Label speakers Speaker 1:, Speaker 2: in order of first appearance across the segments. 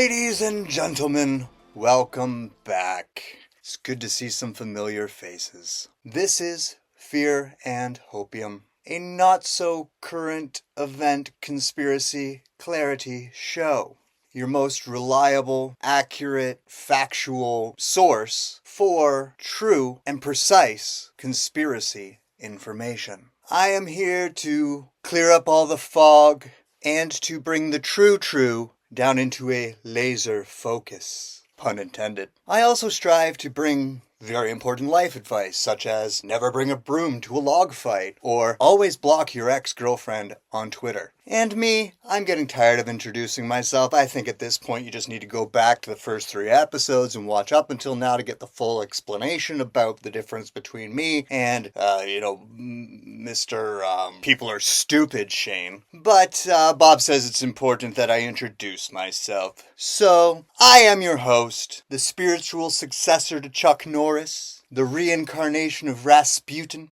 Speaker 1: Ladies and gentlemen, welcome back. It's good to see some familiar faces. This is Fear and Hopium, a not-so-current event conspiracy clarity show. Your most reliable, accurate, factual source for true and precise conspiracy information. I am here to clear up all the fog and to bring the true down into a laser focus. Pun intended. I also strive to bring very important life advice, such as never bring a broom to a log fight, or always block your ex-girlfriend on Twitter. And me, I'm getting tired of introducing myself. I think at this point you just need to go back to the first 3 episodes and watch up until now to get the full explanation about the difference between me and, Mr. People Are Stupid Shane. But Bob says it's important that I introduce myself. So, I am your host, the spiritual successor to Chuck Norris, the reincarnation of Rasputin,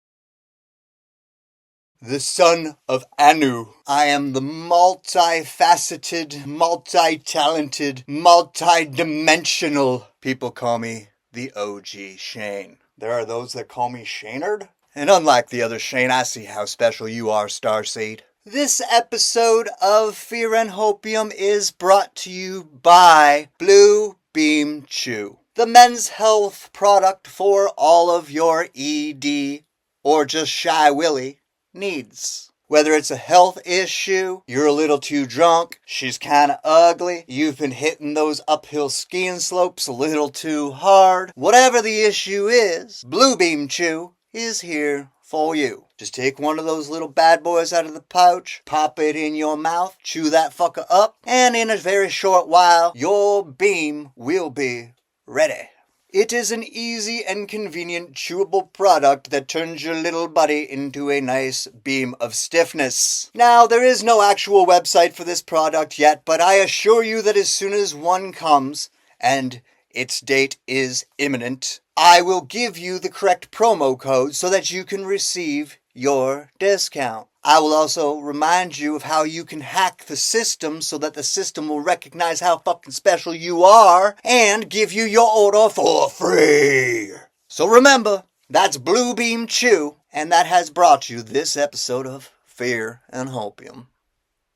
Speaker 1: the son of Anu. I am the multifaceted, multi-talented, multi-dimensional. People call me the OG Shane. There are those that call me Shanard. And unlike the other Shane, I see how special you are, Starseed. This episode of Fear and Hopium is brought to you by Blue Beam Chew, the men's health product for all of your ED or just Shy Willy needs. Whether it's a health issue, you're a little too drunk, she's kinda ugly, you've been hitting those uphill skiing slopes a little too hard, whatever the issue is, Blue Beam Chew is here for you. Just take one of those little bad boys out of the pouch, pop it in your mouth, chew that fucker up, and in a very short while, your beam will be ready. It is an easy and convenient chewable product that turns your little buddy into a nice beam of stiffness. Now, there is no actual website for this product yet, but I assure you that as soon as one comes, and its date is imminent, I will give you the correct promo code so that you can receive your discount. I will also remind you of how you can hack the system so that the system will recognize how fucking special you are and give you your order for free. So remember, that's Blue Beam Chew, and that has brought you this episode of Fear and Hopium.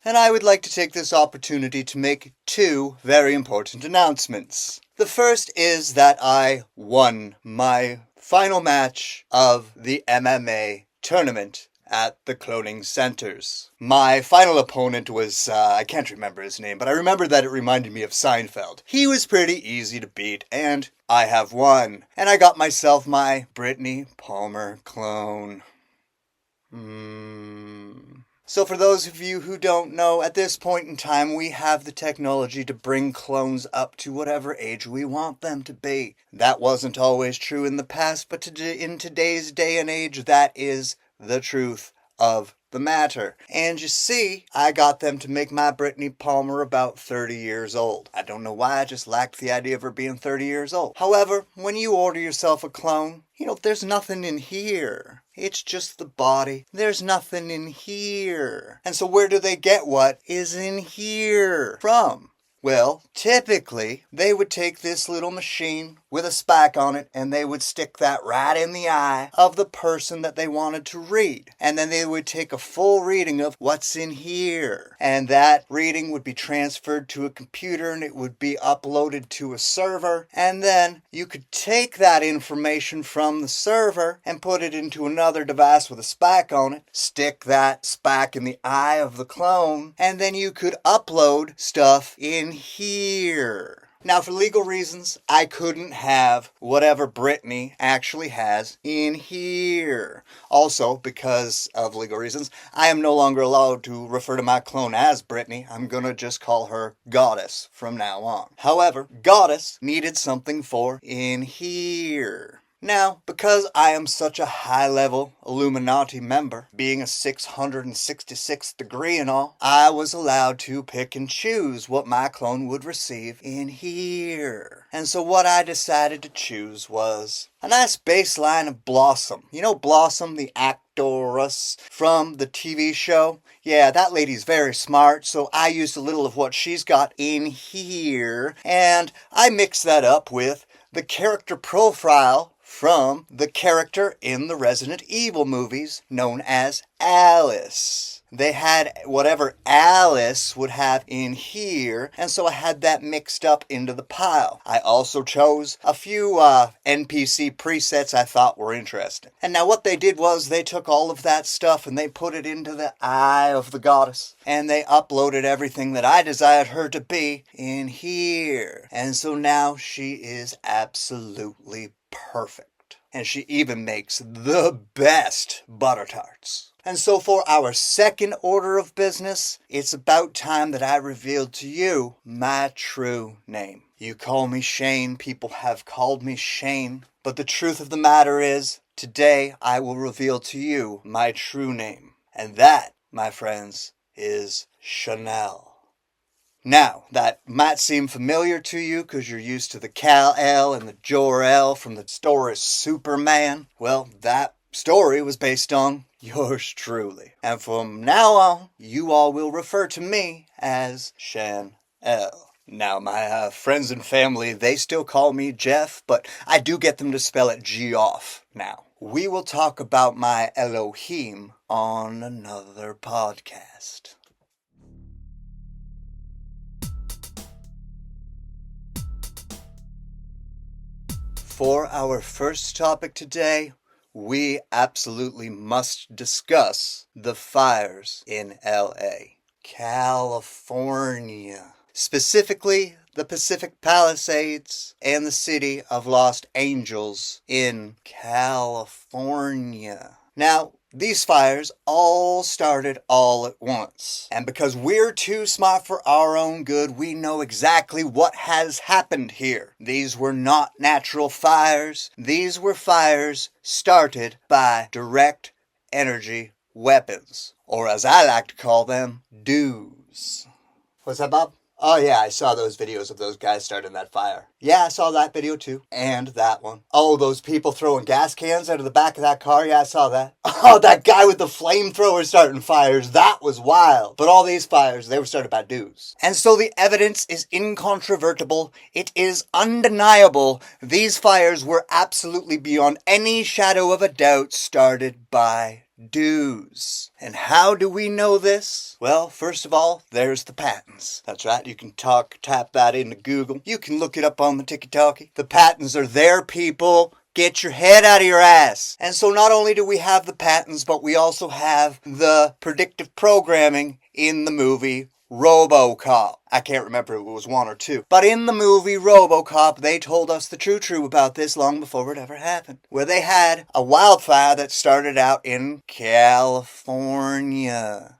Speaker 1: And I would like to take this opportunity to make 2 very important announcements. The first is that I won my final match of the MMA tournament at the cloning centers. My final opponent was, I can't remember his name, but I remember that it reminded me of Seinfeld. He was pretty easy to beat, and I have won. And I got myself my Brittany Palmer clone. So for those of you who don't know, at this point in time, we have the technology to bring clones up to whatever age we want them to be. That wasn't always true in the past, but in today's day and age, that is the truth of the matter. And you see, I got them to make my Brittany Palmer about 30 years old. I don't know why, I just liked the idea of her being 30 years old. However, when you order yourself a clone, there's nothing in here. It's just the body. There's nothing in here. And so where do they get what is in here from? Well, typically, they would take this little machine with a spike on it, and they would stick that right in the eye of the person that they wanted to read. And then they would take a full reading of what's in here. And that reading would be transferred to a computer, and it would be uploaded to a server. And then you could take that information from the server and put it into another device with a spike on it, stick that spike in the eye of the clone, and then you could upload stuff in here. Now, for legal reasons, I couldn't have whatever Brittany actually has in here. Also, because of legal reasons, I am no longer allowed to refer to my clone as Brittany. I'm gonna just call her Goddess from now on. However, Goddess needed something for in here. Now, because I am such a high-level Illuminati member, being a 666th degree and all, I was allowed to pick and choose what my clone would receive in here. And so what I decided to choose was a nice baseline of Blossom. You know Blossom, the actress from the TV show. Yeah, that lady's very smart, so I used a little of what she's got in here, and I mixed that up with the character profile from the character in the Resident Evil movies known as Alice. They had whatever Alice would have in here, and so I had that mixed up into the pile. I also chose a few NPC presets I thought were interesting. And now what they did was they took all of that stuff and they put it into the eye of the goddess, and they uploaded everything that I desired her to be in here. And so now she is absolutely perfect. And she even makes the best butter tarts. And so for our second order of business, it's about time that I revealed to you my true name. You call me Shane, people have called me Shane, but the truth of the matter is, today I will reveal to you my true name. And that, my friends, is Chanel. Now, that might seem familiar to you because you're used to the Kal-El and the Jor-El from the story Superman. Well, that story was based on yours truly. And from now on, you all will refer to me as Shan-El. Now, my friends and family, they still call me Jeff, but I do get them to spell it G-off now. We will talk about my Elohim on another podcast. For our first topic today, we absolutely must discuss the fires in LA, California. Specifically, the Pacific Palisades and the city of Los Angeles in California. Now, these fires all started all at once. And because we're too smart for our own good, we know exactly what has happened here. These were not natural fires. These were fires started by direct energy weapons. Or as I like to call them, DEWs. What's that, Bob? Oh yeah, I saw those videos of those guys starting that fire. Yeah, I saw that video too. And that one. Oh, those people throwing gas cans out of the back of that car. Yeah, I saw that. Oh, that guy with the flamethrower starting fires. That was wild. But all these fires, they were started by dudes. And so the evidence is incontrovertible. It is undeniable. These fires were absolutely beyond any shadow of a doubt started by dudes. And how do we know this? Well, first of all, there's the patents. That's right, you can tap that into Google. You can look it up on the TikTok. The patents are there, people. Get your head out of your ass. And so not only do we have the patents, but we also have the predictive programming in the movie RoboCop. I can't remember if it was 1 or 2. But in the movie RoboCop, they told us the true about this long before it ever happened. Where they had a wildfire that started out in California.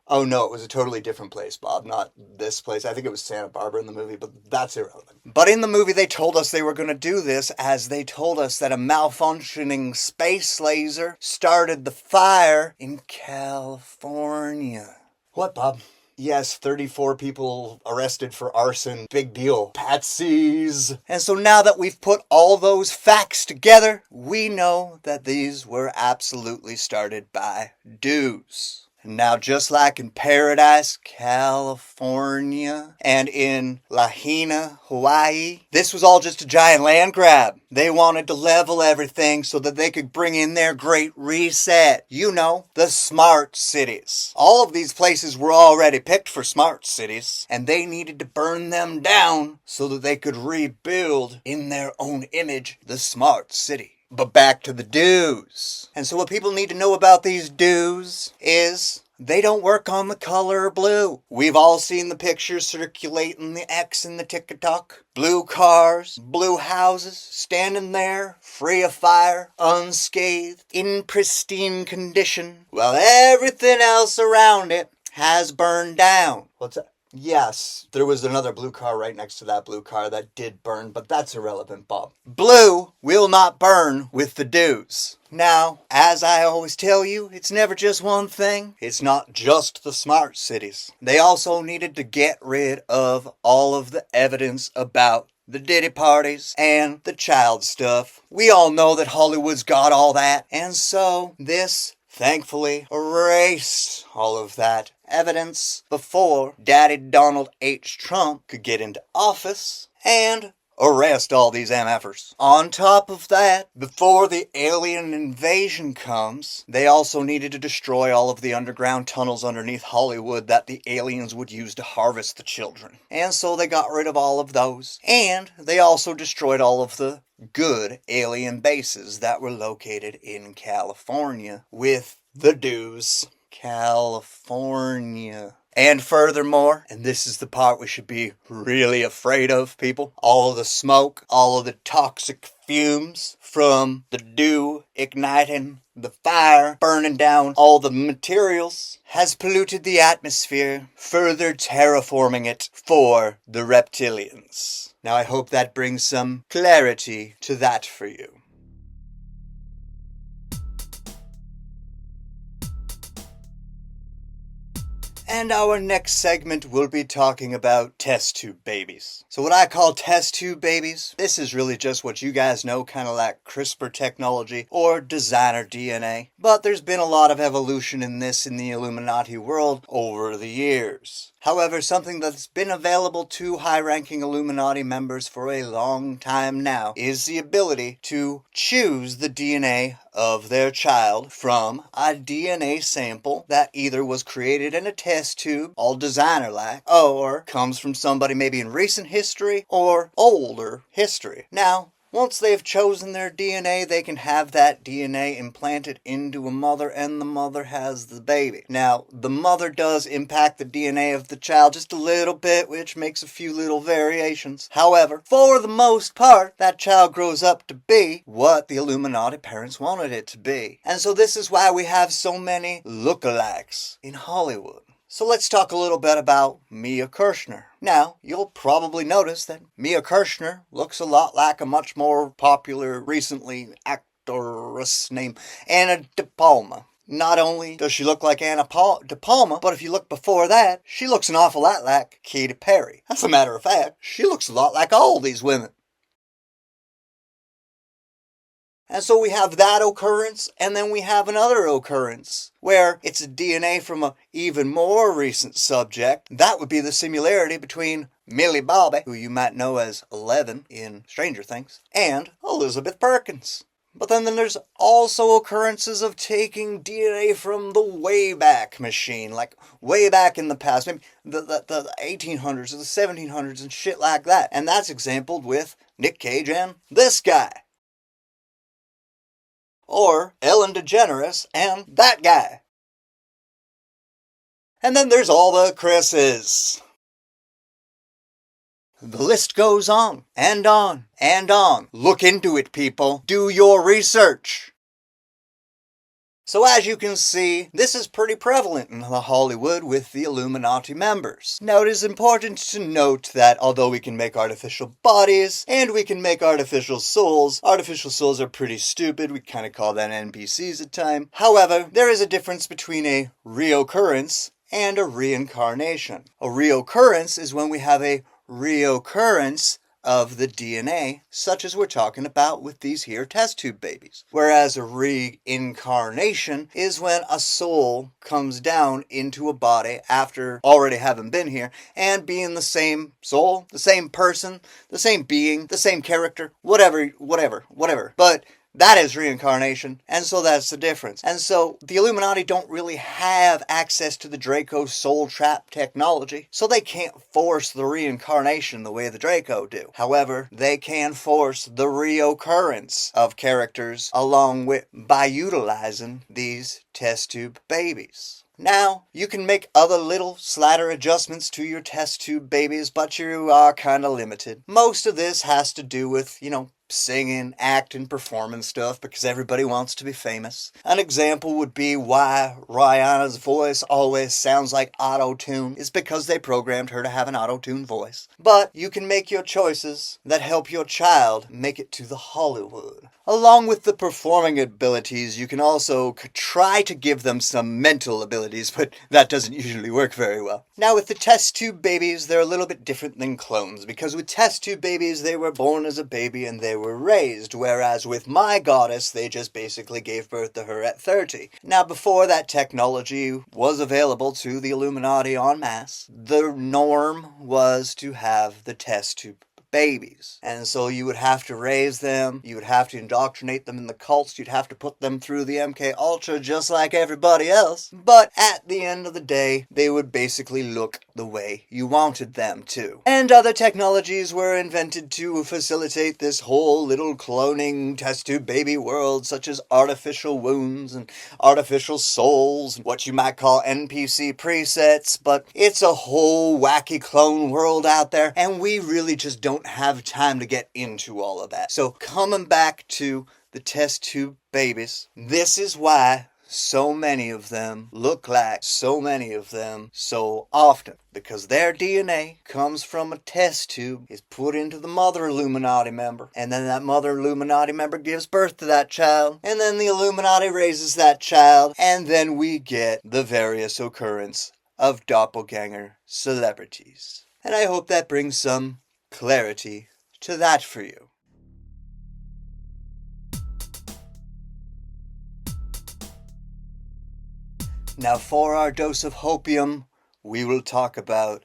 Speaker 1: Oh no, it was a totally different place, Bob. Not this place. I think it was Santa Barbara in the movie, but that's irrelevant. But in the movie, they told us they were going to do this as they told us that a malfunctioning space laser started the fire in California. What, Bob? Yes, 34 people arrested for arson. Big deal. Patsies. And so now that we've put all those facts together, we know that these were absolutely started by dudes. Now, just like in Paradise, California, and in Lahaina, Hawaii, this was all just a giant land grab. They wanted to level everything so that they could bring in their great reset. You know, the smart cities. All of these places were already picked for smart cities, and they needed to burn them down so that they could rebuild in their own image the smart city. But back to the dues. And so what people need to know about these dues is they don't work on the color blue. We've all seen the pictures circulating the X in the TikTok. Blue cars, blue houses, standing there, free of fire, unscathed, in pristine condition, while everything else around it has burned down. What's that? Yes, there was another blue car right next to that blue car that did burn, but that's irrelevant, Bob. Blue will not burn with the dues. Now, as I always tell you, it's never just one thing. It's not just the smart cities. They also needed to get rid of all of the evidence about the Diddy parties and the child stuff. We all know that Hollywood's got all that, and so this thankfully erase all of that evidence before Daddy Donald H. Trump could get into office and arrest all these MFers. On top of that, before the alien invasion comes, they also needed to destroy all of the underground tunnels underneath Hollywood that the aliens would use to harvest the children. And so they got rid of all of those. And they also destroyed all of the good alien bases that were located in California with the dues. California. And furthermore, and this is the part we should be really afraid of, people, all of the smoke, all of the toxic fumes from the dew igniting the fire, burning down all the materials, has polluted the atmosphere, further terraforming it for the reptilians. Now I hope that brings some clarity to that for you. And our next segment will be talking about test tube babies. So what I call test tube babies, this is really just what you guys know, kind of like CRISPR technology or designer DNA. But there's been a lot of evolution in this in the Illuminati world over the years. However, something that's been available to high-ranking Illuminati members for a long time now is the ability to choose the DNA of their child from a DNA sample that either was created in a test tube, all designer-like, or comes from somebody maybe in recent history or older history. Now, once they've chosen their DNA, they can have that DNA implanted into a mother, and the mother has the baby. Now, the mother does impact the DNA of the child just a little bit, which makes a few little variations. However, for the most part, that child grows up to be what the Illuminati parents wanted it to be. And so this is why we have so many lookalikes in Hollywood. So let's talk a little bit about Mia Kirshner. Now, you'll probably notice that Mia Kirshner looks a lot like a much more popular, recently actress named Anna De Palma. Not only does she look like Anna De Palma, but if you look before that, she looks an awful lot like Katy Perry. As a matter of fact, she looks a lot like all these women. And so we have that occurrence, and then we have another occurrence, where it's a DNA from an even more recent subject. That would be the similarity between Millie Bobby, who you might know as 11 in Stranger Things, and Elizabeth Perkins. But then there's also occurrences of taking DNA from the Wayback Machine, like way back in the past, maybe the 1800s or the 1700s and shit like that. And that's exampled with Nick Cage and this guy. Or Ellen DeGeneres and that guy. And then there's all the Chris's. The list goes on and on and on. Look into it, people. Do your research. So as you can see, this is pretty prevalent in Hollywood with the Illuminati members. Now it is important to note that although we can make artificial bodies and we can make artificial souls are pretty stupid. We kind of call that NPCs at times. However, there is a difference between a reoccurrence and a reincarnation. A reoccurrence is when we have a reoccurrence of the DNA, such as we're talking about with these here test tube babies. Whereas a reincarnation is when a soul comes down into a body after already having been here and being the same soul, the same person, the same being, the same character, whatever. But that is reincarnation, and so that's the difference. And so the Illuminati don't really have access to the Draco soul trap technology, so they can't force the reincarnation the way the Draco do. However, they can force the reoccurrence of characters by utilizing these test tube babies. Now, you can make other little slider adjustments to your test tube babies, but you are kind of limited. Most of this has to do with, singing, acting, performing stuff because everybody wants to be famous. An example would be why Rihanna's voice always sounds like auto-tune is because they programmed her to have an auto-tune voice. But you can make your choices that help your child make it to the Hollywood. Along with the performing abilities, you can also try to give them some mental abilities, but that doesn't usually work very well. Now with the test tube babies, they're a little bit different than clones, because with test tube babies, they were born as a baby and they were raised, whereas with my goddess, they just basically gave birth to her at 30. Now, before that technology was available to the Illuminati en masse, the norm was to have the test tube babies. And so you would have to raise them, you would have to indoctrinate them in the cults, you'd have to put them through the MK Ultra just like everybody else. But at the end of the day, they would basically look the way you wanted them to. And other technologies were invented to facilitate this whole little cloning test tube baby world, such as artificial wounds and artificial souls, what you might call NPC presets, but it's a whole wacky clone world out there, and we really just don't have time to get into all of that. So coming back to the test tube babies, this is why so many of them look like so many of them so often. Because their DNA comes from a test tube, is put into the mother Illuminati member, and then that mother Illuminati member gives birth to that child, and then the Illuminati raises that child, and then we get the various occurrence of doppelganger celebrities. And I hope that brings some clarity to that for you. Now for our dose of hopium, we will talk about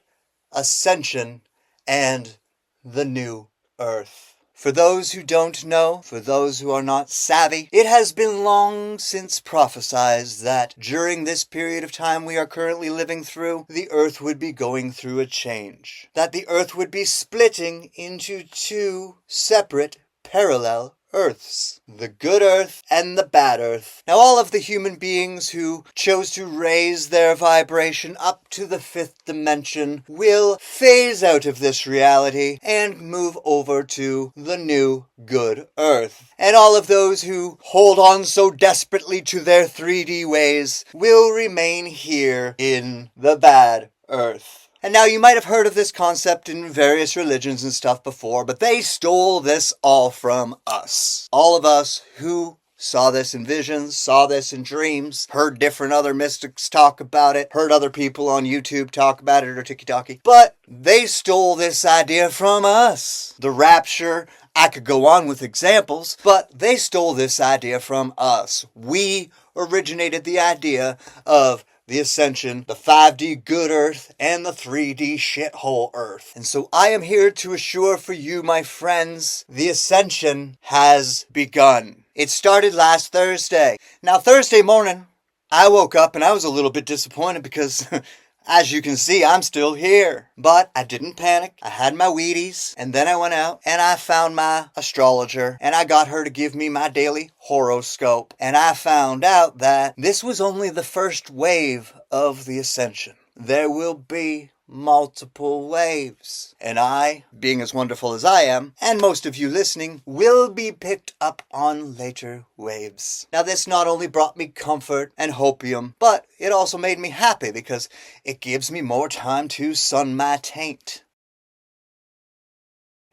Speaker 1: Ascension and the New Earth. For those who don't know, for those who are not savvy, it has been long since prophesied that during this period of time we are currently living through, the Earth would be going through a change. That the Earth would be splitting into two separate parallel Earths. The good Earth and the bad Earth. Now all of the human beings who chose to raise their vibration up to the 5th dimension will phase out of this reality and move over to the new good Earth. And all of those who hold on so desperately to their 3D ways will remain here in the bad Earth. And now you might have heard of this concept in various religions and stuff before, but they stole this all from us. All of us who saw this in visions, saw this in dreams, heard different other mystics talk about it, heard other people on YouTube talk about it or TikTok, but they stole this idea from us. The rapture, I could go on with examples, but they stole this idea from us. We originated the idea of the Ascension, the 5D good Earth, and the 3D shithole Earth. And so I am here to assure for you, my friends, the Ascension has begun. It started last Thursday. Now, Thursday morning, I woke up and I was a little bit disappointed because as you can see, I'm still here. But I didn't panic. I had my Wheaties, and then I went out and I found my astrologer, and I got her to give me my daily horoscope. And I found out that this was only the first wave of the Ascension. There will be multiple waves. And I, being as wonderful as I am, and most of you listening, will be picked up on later waves. Now this not only brought me comfort and hopium, but it also made me happy because it gives me more time to sun my taint.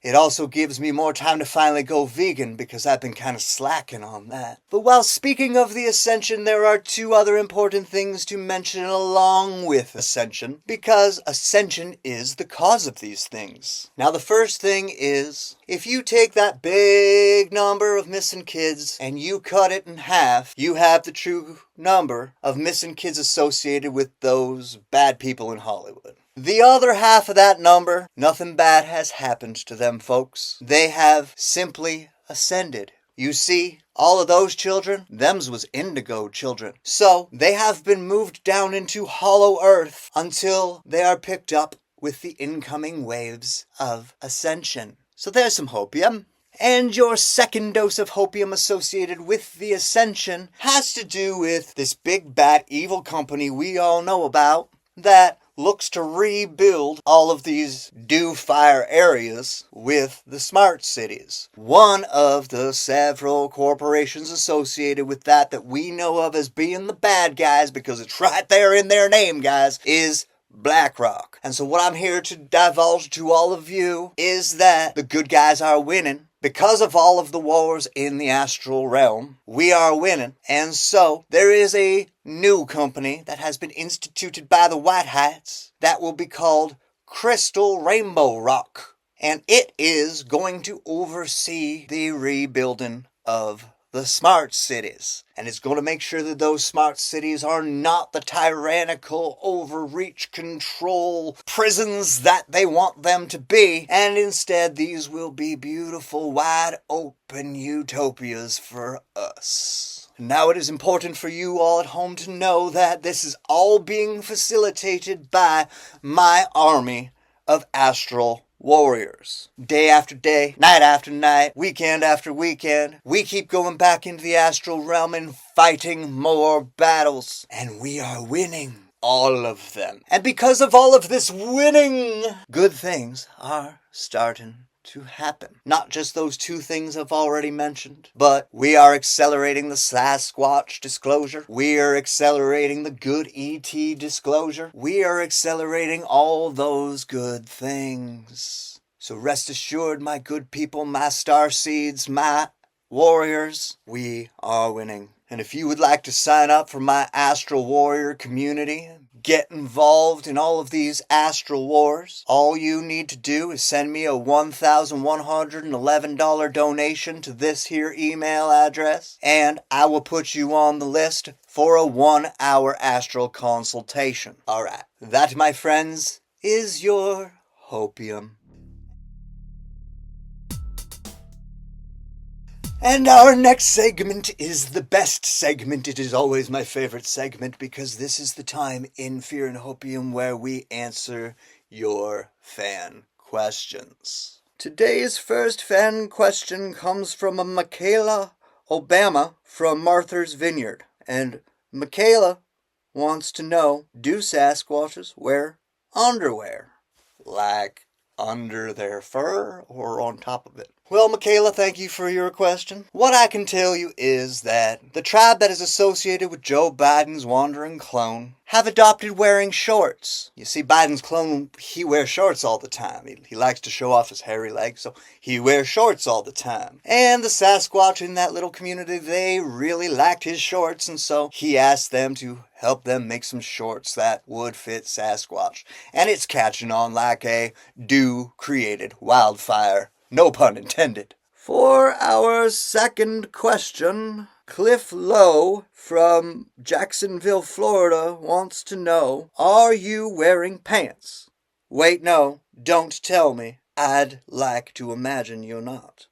Speaker 1: It also gives me more time to finally go vegan because I've been kind of slacking on that. But while speaking of the Ascension, there are two other important things to mention along with Ascension, because Ascension is the cause of these things. Now the first thing is, if you take that big number of missing kids and you cut it in half, you have the true number of missing kids associated with those bad people in Hollywood. The other half of that number, nothing bad has happened to them folks. They have simply ascended. You see, all of those children, thems was indigo children. So, they have been moved down into hollow earth until they are picked up with the incoming waves of Ascension. So there's some hopium. And your second dose of hopium associated with the Ascension has to do with this big bad evil company we all know about that looks to rebuild all of these fire areas with the smart cities. One of the several corporations associated with that we know of as being the bad guys, because it's right there in their name, guys, is BlackRock. And so what I'm here to divulge to all of you is that the good guys are winning. Because of all of the wars in the astral realm, we are winning. And so there is a new company that has been instituted by the White Hats that will be called Crystal Rainbow Rock. and it is going to oversee the rebuilding of the smart cities. And it's going to make sure that those smart cities are not the tyrannical, overreach, control prisons that they want them to be. And instead, these will be beautiful, wide open utopias for us. Now it is important for you all at home to know that this is all being facilitated by my army of astral warriors. Day after day, night after night, weekend after weekend, we keep going back into the astral realm and fighting more battles. And we are winning all of them. And because of all of this winning, good things are starting to happen. Not just those two things I've already mentioned, but we are accelerating the Sasquatch disclosure. We are accelerating the good ET disclosure. We are accelerating all those good things. So rest assured, my good people, my starseeds, my warriors, we are winning. And if you would like to sign up for my Astral Warrior community, get involved in all of these astral wars, all you need to do is send me a $1,111 donation to this here email address, and I will put you on the list for a 1-hour astral consultation. Alright, that, my friends, is your Hopium. And our next segment is the best segment. It is always my favorite segment because this is the time in Fear and Hopium where we answer your fan questions. Today's first fan question comes from a Michaela Obama from Martha's Vineyard. And Michaela wants to know, do Sasquatches wear underwear? Like under their fur or on top of it? Well, Michaela, thank you for your question. What I can tell you is that the tribe that is associated with Joe Biden's wandering clone have adopted wearing shorts. You see, Biden's clone, he wears shorts all the time. He likes to show off his hairy legs, so he wears shorts all the time. And the Sasquatch in that little community, they really liked his shorts, and so he asked them to help them make some shorts that would fit Sasquatch. And it's catching on like a dew-created wildfire. No pun intended. For our second question, Cliff Lowe from Jacksonville, Florida wants to know, are you wearing pants? Wait, no, don't tell me. I'd like to imagine you're not.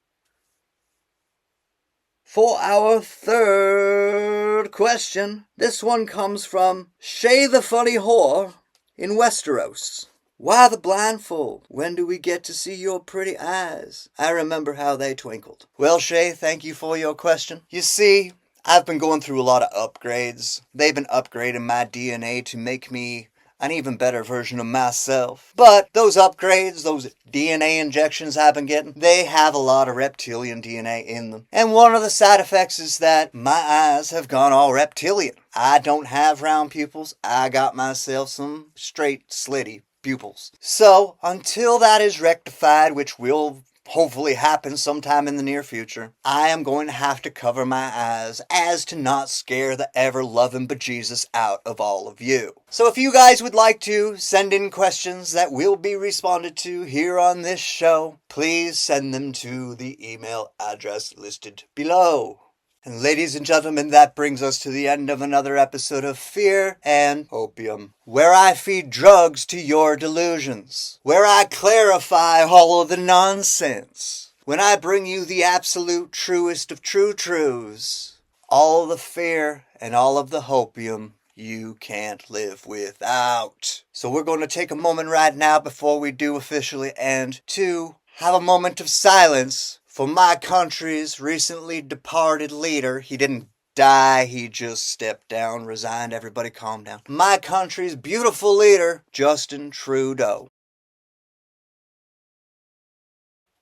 Speaker 1: For our third question, this one comes from Shay the Funny Whore in Westeros. Why the blindfold? When do we get to see your pretty eyes? I remember how they twinkled. Well, Shay, thank you for your question. You see, I've been going through a lot of upgrades. They've been upgrading my DNA to make me an even better version of myself. But those upgrades, those DNA injections I've been getting, they have a lot of reptilian DNA in them. And one of the side effects is that my eyes have gone all reptilian. I don't have round pupils. I got myself some straight, slitty pupils. So, until that is rectified, which will hopefully happen sometime in the near future, I am going to have to cover my eyes as to not scare the ever-loving bejesus out of all of you. So if you guys would like to send in questions that will be responded to here on this show, please send them to the email address listed below. And ladies and gentlemen, that brings us to the end of another episode of Fear and Hopium, where I feed drugs to your delusions, where I clarify all of the nonsense, when I bring you the absolute truest of true truths, all the fear and all of the hopium you can't live without. So we're going to take a moment right now before we do officially end to have a moment of silence for my country's recently departed leader. He didn't die, he just stepped down, resigned. Everybody calm down. My country's beautiful leader, Justin Trudeau.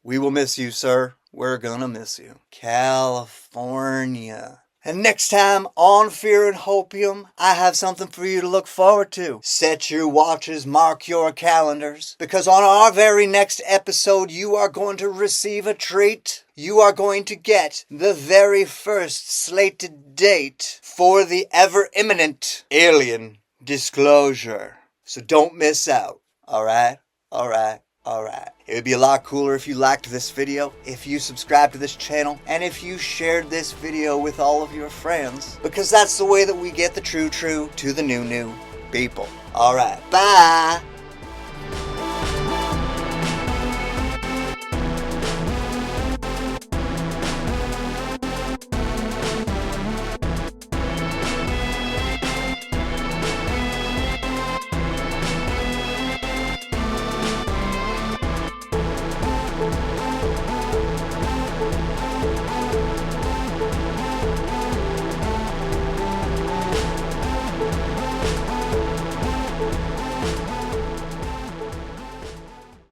Speaker 1: We will miss you, sir. We're gonna miss you. California. And next time on Fear and Hopium, I have something for you to look forward to. Set your watches, mark your calendars, because on our very next episode, you are going to receive a treat. You are going to get the very first slated date for the ever-imminent alien disclosure. So don't miss out, alright? Alright. Alright, it would be a lot cooler if you liked this video, if you subscribed to this channel, and if you shared this video with all of your friends, because that's the way that we get the true to the new people. Alright, bye!